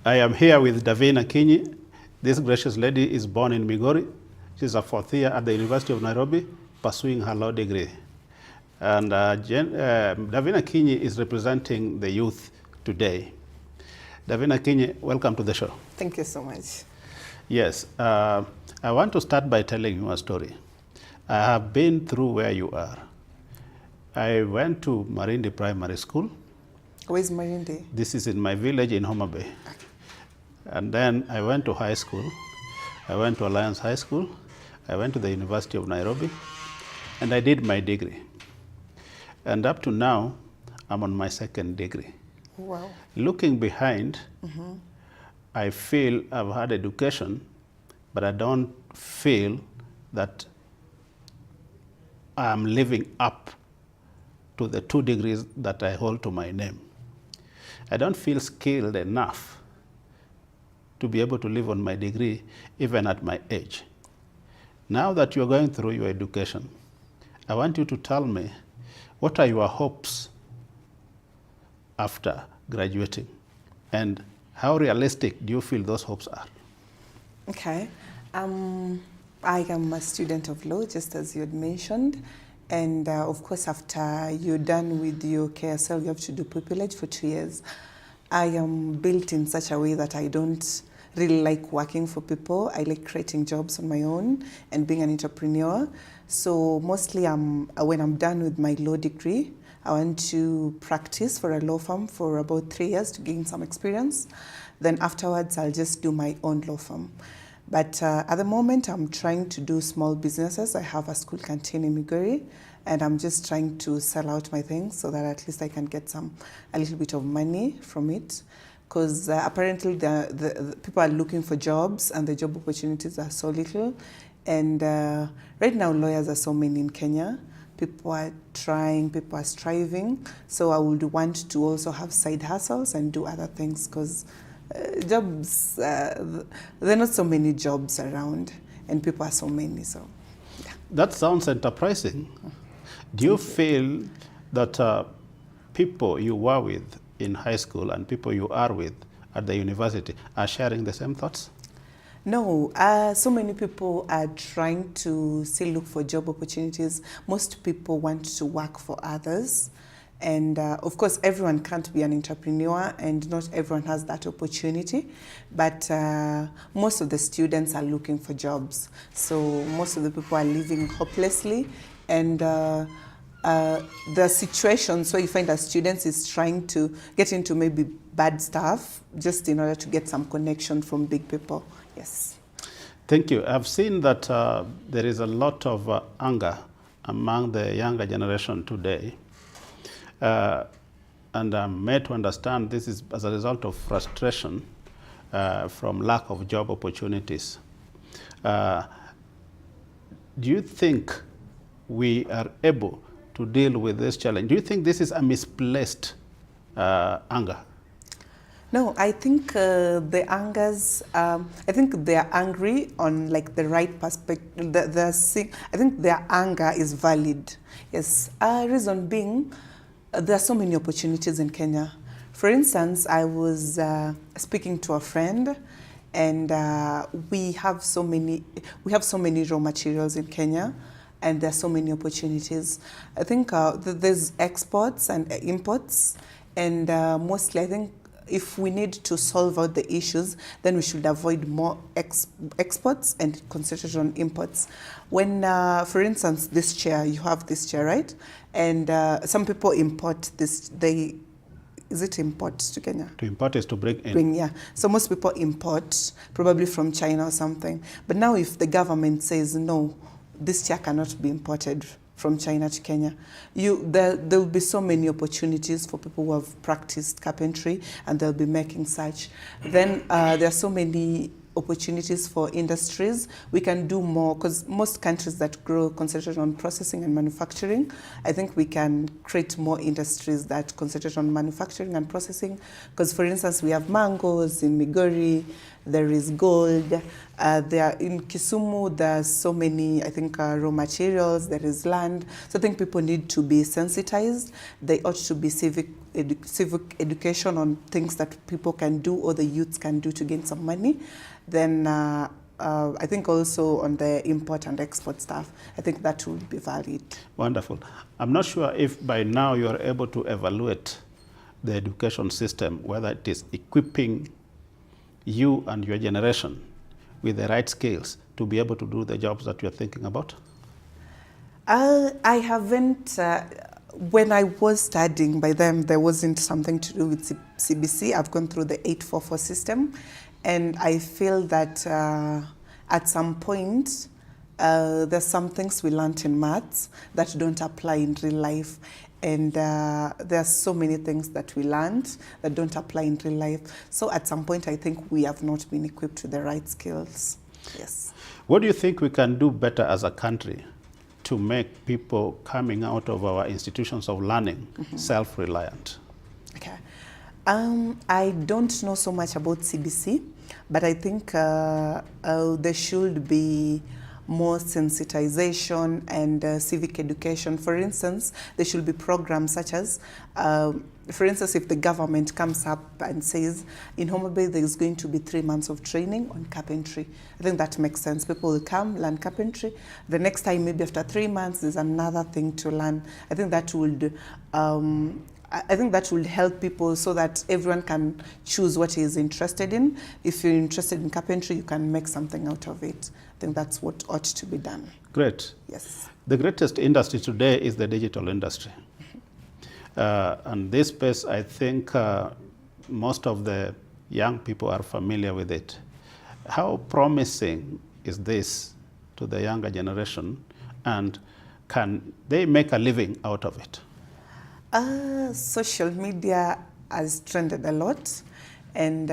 I am here with Davina Kinyi. This gracious lady is born in Migori. She's a fourth year at the University of Nairobi, pursuing her law degree. And Davina Kinyi is representing the youth today. Davina Kinyi, welcome to the show. Thank you so much. Yes, I want to start by telling you a story. I have been through where you are. I went to Marindi Primary School. Where's Marindi? This is in my village in Homa Bay. And then I went to high school. I went to Alliance High School. I went to the University of Nairobi. And I did my degree. And up to now, I'm on my second degree. Wow. Looking behind, I feel I've had education, but I don't feel that I'm living up to the 2 degrees that I hold to my name. I don't feel skilled enough to be able to live on my degree, even at my age. Now that you're going through your education, I want you to tell me, what are your hopes after graduating? And how realistic do you feel those hopes are? Okay. I am a student of law, just as you had mentioned. And of course, after you're done with your KSL, you have to do pupillage for 2 years. I am built in such a way that I don't really like working for people. I like creating jobs on my own and being an entrepreneur. So mostly when I'm done with my law degree, I want to practice for a law firm for about 3 years to gain some experience. Then afterwards, I'll just do my own law firm. But at the moment, I'm trying to do small businesses. I have a school canteen in Migori, and I'm just trying to sell out my things so that at least I can get a little bit of money from it. Because apparently the people are looking for jobs, and the job opportunities are so little. And right now, lawyers are so many in Kenya. People are trying, people are striving. So I would want to also have side hustles and do other things, because jobs, there are not so many jobs around, and people are so many, so yeah. That sounds enterprising. Do you feel that people you were with in high school and people you are with at the university are sharing the same thoughts? No, so many people are trying to still look for job opportunities. Most people want to work for others. And of course, everyone can't be an entrepreneur, and not everyone has that opportunity. But most of the students are looking for jobs. So most of the people are living hopelessly. And the situations where you find that students is trying to get into maybe bad stuff just in order to get some connection from big people. Yes. Thank you. I've seen that there is a lot of anger among the younger generation today. And I'm made to understand this is as a result of frustration from lack of job opportunities. Do you think we are able to deal with this challenge? Do you think this is a misplaced anger? No, I think the angers, I think they are angry on like the right perspective. I think their anger is valid. Yes, reason being, there are so many opportunities in Kenya. For instance, I was speaking to a friend, and we have so many raw materials in Kenya, and there are so many opportunities. I think there's exports and imports, and mostly I think if we need to solve out the issues, then we should avoid more exports and concentrate on imports. When, for instance, this chair, you have this chair, right? And some people import this, is it import to Kenya? To import is to bring in. Yeah. So most people import, probably from China or something. But now if the government says, no, this chair cannot be imported from China to Kenya, there will be so many opportunities for people who have practiced carpentry, and they'll be making such. Then there are so many opportunities for industries. We can do more, because most countries that grow concentrate on processing and manufacturing. I think we can create more industries that concentrate on manufacturing and processing, because for instance, we have mangoes in Migori, there is gold. In Kisumu, there are so many, I think, raw materials, there is land. So I think people need to be sensitized. They ought to be civic education on things that people can do or the youths can do to gain some money. Then I think also on the import and export stuff, I think that would be valid. Wonderful. I'm not sure if by now you are able to evaluate the education system, whether it is equipping you and your generation with the right skills to be able to do the jobs that you're thinking about? I haven't, when I was studying, by then there wasn't something to do with CBC. I've gone through the 844 system, and I feel that at some point, there's some things we learned in maths that don't apply in real life. And there are so many things that we learned that don't apply in real life. So at some point, I think we have not been equipped with the right skills. Yes. What do you think we can do better as a country to make people coming out of our institutions of learning self-reliant? Okay. I don't know so much about CBC, but I think there should be more sensitization and civic education. For instance, there should be programs such as, for instance, if the government comes up and says, in Homa Bay there is going to be 3 months of training on carpentry. I think that makes sense. People will come, learn carpentry. The next time, maybe after 3 months, there's another thing to learn. I think that would help people so that everyone can choose what he is interested in. If you're interested in carpentry, you can make something out of it. I think that's what ought to be done. Great. Yes. The greatest industry today is the digital industry. And this space, I think most of the young people are familiar with it. How promising is this to the younger generation, and can they make a living out of it? Social media has trended a lot, and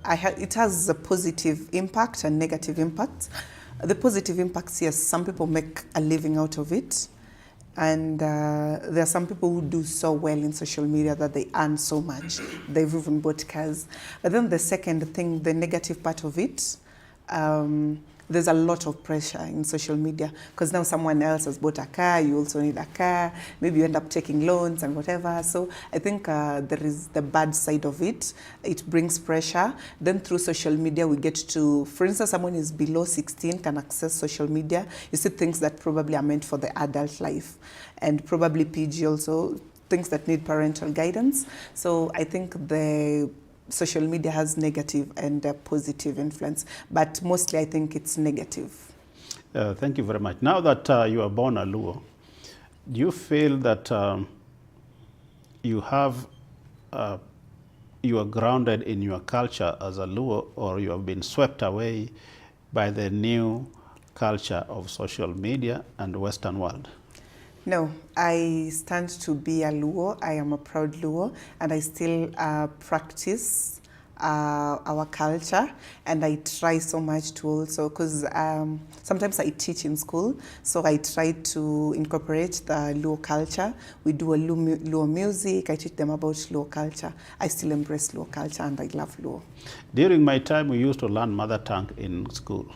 it has a positive impact and negative impact. The positive impacts, yes, some people make a living out of it, and there are some people who do so well in social media that they earn so much. They've even bought cars. But then the second thing, the negative part of it, there's a lot of pressure in social media because now someone else has bought a car, you also need a car, maybe you end up taking loans and whatever. So I think there is the bad side of it. It brings pressure. Then through social media we get to, for instance, someone is below 16 can access social media. You see things that probably are meant for the adult life, and probably PG also, things that need parental guidance. So I think the social media has negative and positive influence, but mostly I think it's negative. Thank you very much. Now that you are born a Luo, do you feel that you are grounded in your culture as a Luo, or you have been swept away by the new culture of social media and Western world? No, I stand to be a Luo. I am a proud Luo, and I still practice our culture, and I try so much to also, because sometimes I teach in school, so I try to incorporate the Luo culture. We do a Luo music. I teach them about Luo culture. I still embrace Luo culture, and I love Luo. During my time, we used to learn mother tongue in school.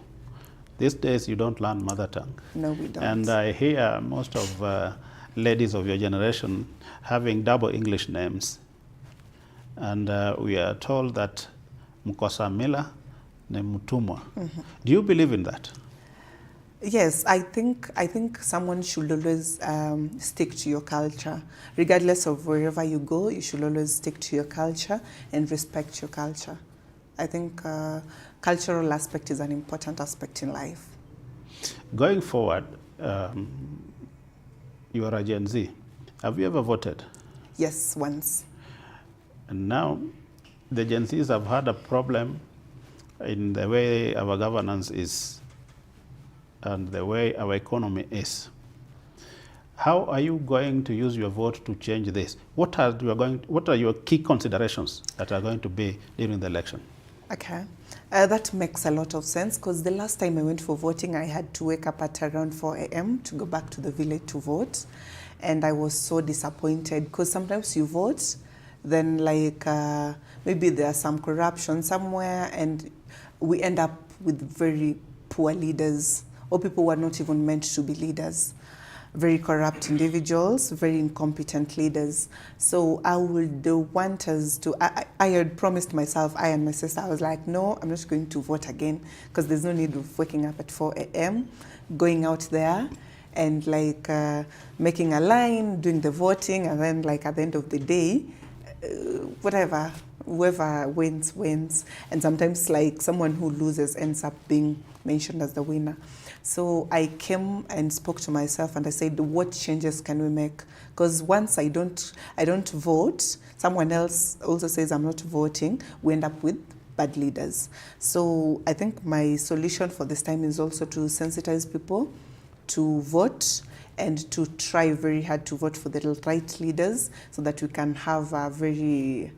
These days, you don't learn mother tongue. No, we don't. And I hear most of ladies of your generation having double English names. And we are told that mkosa mila ne mtumwa. Do you believe in that? Yes, I think someone should always stick to your culture. Regardless of wherever you go, you should always stick to your culture and respect your culture. I think cultural aspect is an important aspect in life. Going forward, you are a Gen Z. Have you ever voted? Yes, once. And now the Gen Zs have had a problem in the way our governance is and the way our economy is. How are you going to use your vote to change this? What are your key considerations that are going to be during the election? Okay, that makes a lot of sense, because the last time I went for voting, I had to wake up at around 4 a.m. to go back to the village to vote. And I was so disappointed, because sometimes you vote, then like maybe there's some corruption somewhere, and we end up with very poor leaders, or people who are not even meant to be leaders. Very corrupt individuals, very incompetent leaders. So I would want us to, I had promised myself, I and my sister, I was like, no, I'm not going to vote again, because there's no need of waking up at 4 a.m., going out there and like making a line, doing the voting, and then like at the end of the day, whatever, whoever wins, wins. And sometimes like someone who loses ends up being mentioned as the winner. So I came and spoke to myself and I said, what changes can we make? Because once I don't vote, someone else also says I'm not voting, we end up with bad leaders. So I think my solution for this time is also to sensitize people to vote and to try very hard to vote for the right leaders, so that we can have a very,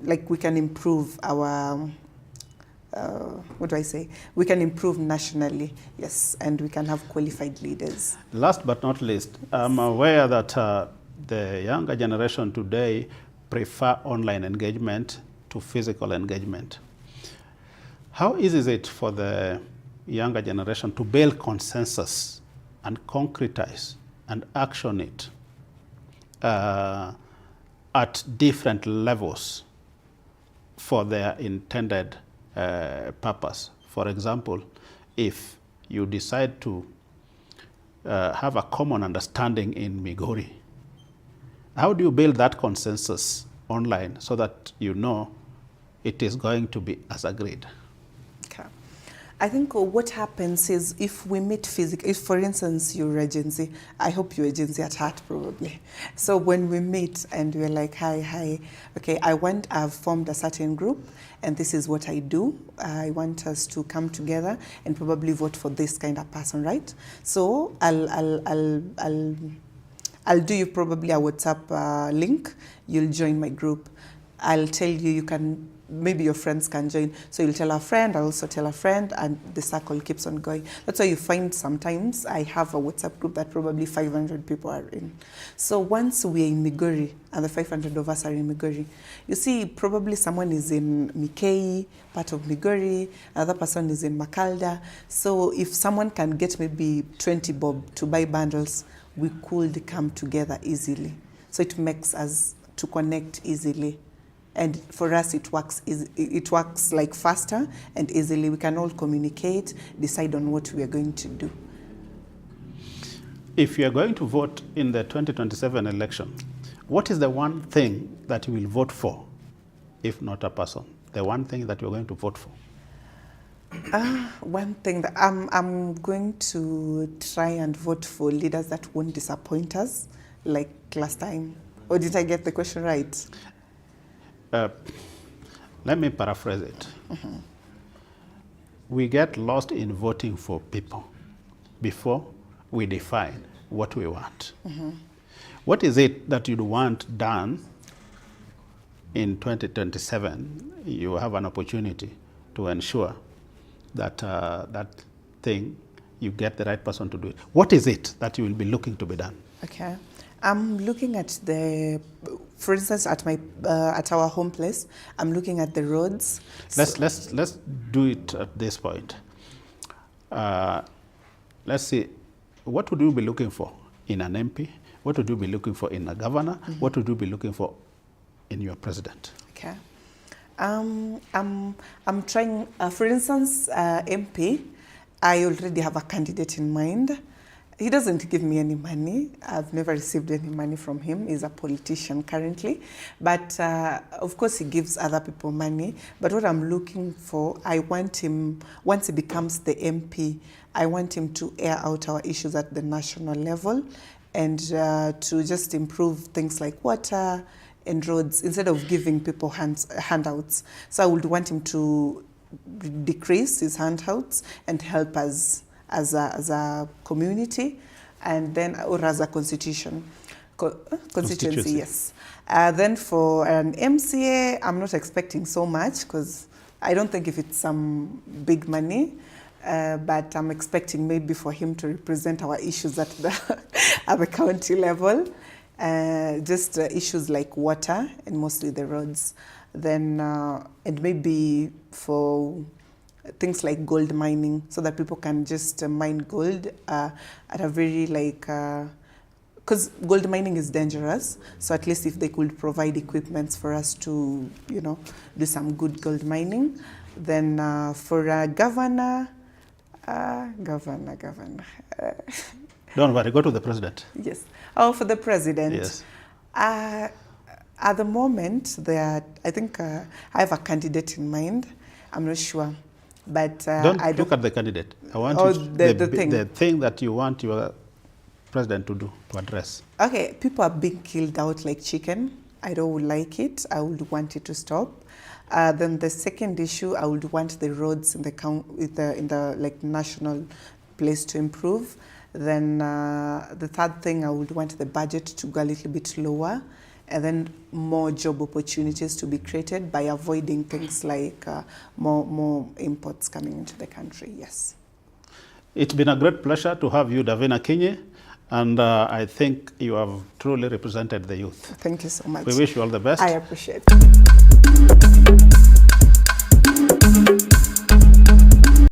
like we can improve our, what do I say? We can improve nationally, yes, and we can have qualified leaders. Last but not least, I'm aware that the younger generation today prefer online engagement to physical engagement. How easy is it for the younger generation to build consensus and concretize and action it at different levels for their intended purpose? For example, if you decide to have a common understanding in Migori, how do you build that consensus online so that you know it is going to be as agreed? Okay. I think what happens is if we meet physically, if for instance you're a GenZ, I hope you're a GenZ at heart probably. So when we meet and we're like, hi, okay, I've formed a certain group and this is what I do. I want us to come together and probably vote for this kind of person, right? So I'll do you probably a WhatsApp link. You'll join my group. I'll tell you can, maybe your friends can join. So you'll tell a friend, I'll also tell a friend, and the circle keeps on going. That's why you find sometimes I have a WhatsApp group that probably 500 people are in. So once we're in Migori, and the 500 of us are in Migori, you see probably someone is in Mikei, part of Migori, another person is in Makalda. So if someone can get maybe 20 bob to buy bundles, we could come together easily. So it makes us to connect easily. And for us, it works like faster and easily. We can all communicate, decide on what we are going to do. If you are going to vote in the 2027 election, what is the one thing that you will vote for, if not a person? The one thing that you're going to vote for? One thing that I'm going to try and vote for leaders that won't disappoint us, like last time. Or did I get the question right? Let me paraphrase it. Mm-hmm. We get lost in voting for people before we define what we want. Mm-hmm. What is it that you'd want done in 2027? You have an opportunity to ensure that that thing, you get the right person to do it. What is it that you will be looking to be done? Okay. I'm looking at for instance, at our home place, I'm looking at the roads. Let's do it at this point. Let's see, what would you be looking for in an MP? What would you be looking for in a governor? Mm-hmm. What would you be looking for in your president? Okay. I'm trying, for instance, MP, I already have a candidate in mind. He doesn't give me any money. I've never received any money from him. He's a politician currently. But of course, he gives other people money. But what I'm looking for, I want him, once he becomes the MP, I want him to air out our issues at the national level and to just improve things like water and roads instead of giving people handouts. So I would want him to decrease his handouts and help us as a community, and then, or as a constituency, yes. Then for an MCA, I'm not expecting so much because I don't think if it's some big money, but I'm expecting maybe for him to represent our issues at the county level. just issues like water and mostly the roads. Then, and maybe for things like gold mining, so that people can just mine gold at a very because gold mining is dangerous. So at least if they could provide equipments for us to, do some good gold mining. Then for a governor. Don't worry, go to the president. Yes. Oh, for the president. Yes. At the moment, I think I have a candidate in mind. I'm not sure. But don't look at the candidate. I want the thing that you want your president to do, to address. Okay, people are being killed out like chicken. I don't like it. I would want it to stop. Then the second issue, I would want the roads in the national place to improve. Then the third thing, I would want the budget to go a little bit lower, and then more job opportunities to be created by avoiding things like more imports coming into the country. Yes. It's been a great pleasure to have you, Davina Kinyi, and I think you have truly represented the youth. Thank you so much. We wish you all the best. I appreciate it.